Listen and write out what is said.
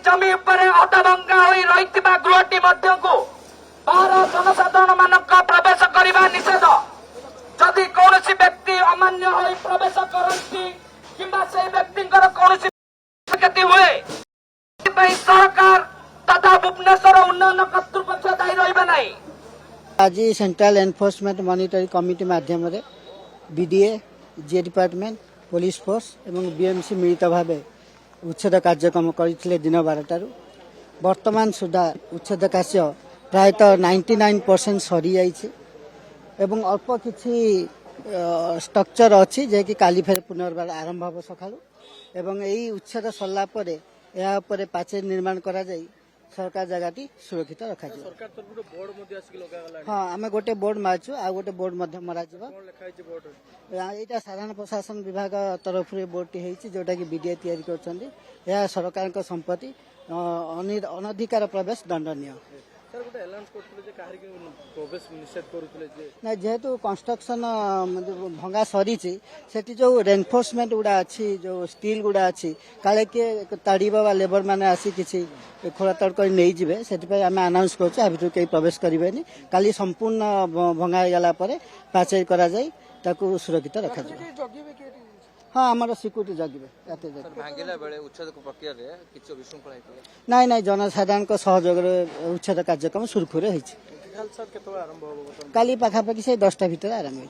जमी उपरे अधभंगा होई रहितबा गृहटी मध्यकु बाहर जनसाधारण मानक प्रवेश करिबा निषेध। जदि कौनसी व्यक्ति अमान्य होई प्रवेश करती किंबा से व्यक्तिंकर कौनसी क्षति हुए सरकार तथा भुवनेश्वर उन्नयन कर्तृपक्ष दायी रहिबा नहीं। आज सेंट्रल एनफोर्समेंट मॉनिटरिंग कमिटी माध्यम बीडीए जे डिपार्टमेंट पुलिस फोर्स एवं बीएमसी मिलित भाव उच्छेद कार्यक्रम करते दिन 12 वर्तमान सुधा उच्छेद कार्य प्रायतः 99% सरी जाइए एवं अल्प किसी स्ट्रक्चर अच्छी जे कि काली फेर पुनर्बार आरंभ हम सका एवं यही उच्छेद सरला या पाचेरी निर्माण करा जाई सरकार जगह सुरक्षित रखा। हाँ आम गोटे बोर्ड मार्चु आ गोटे बोर्ड मरा यहाँ साधारण प्रशासन विभाग तरफ बोर्ड टी जोटा कि बीडीए तैयारी कर सरकार संपत्ति अनधिकार प्रवेश दंडनीय ना जेहेतु कंस्ट्रक्शन भंगा सरी से जो रेनफोर्समेंट गुड़ा अच्छी जो स्टील गुड़ा अच्छी काले किए ताड़ीबा लेबर मैंने आसी किसी खोलातड़ कर नहीं जिवे से आम अनाउंस कर कहीं प्रवेश करेंगे काली संपूर्ण भंगा गला पाचेरी करा जाई ताकू सुरक्षित रखा जाए। हाँ आम सिक्यूरीटी जगह नाई नाई जनसाधारण सहयोग उच्छेद कार्यक्रम सुरखुरे काली पाखापाखि से 10टा भितर आरंभ हो।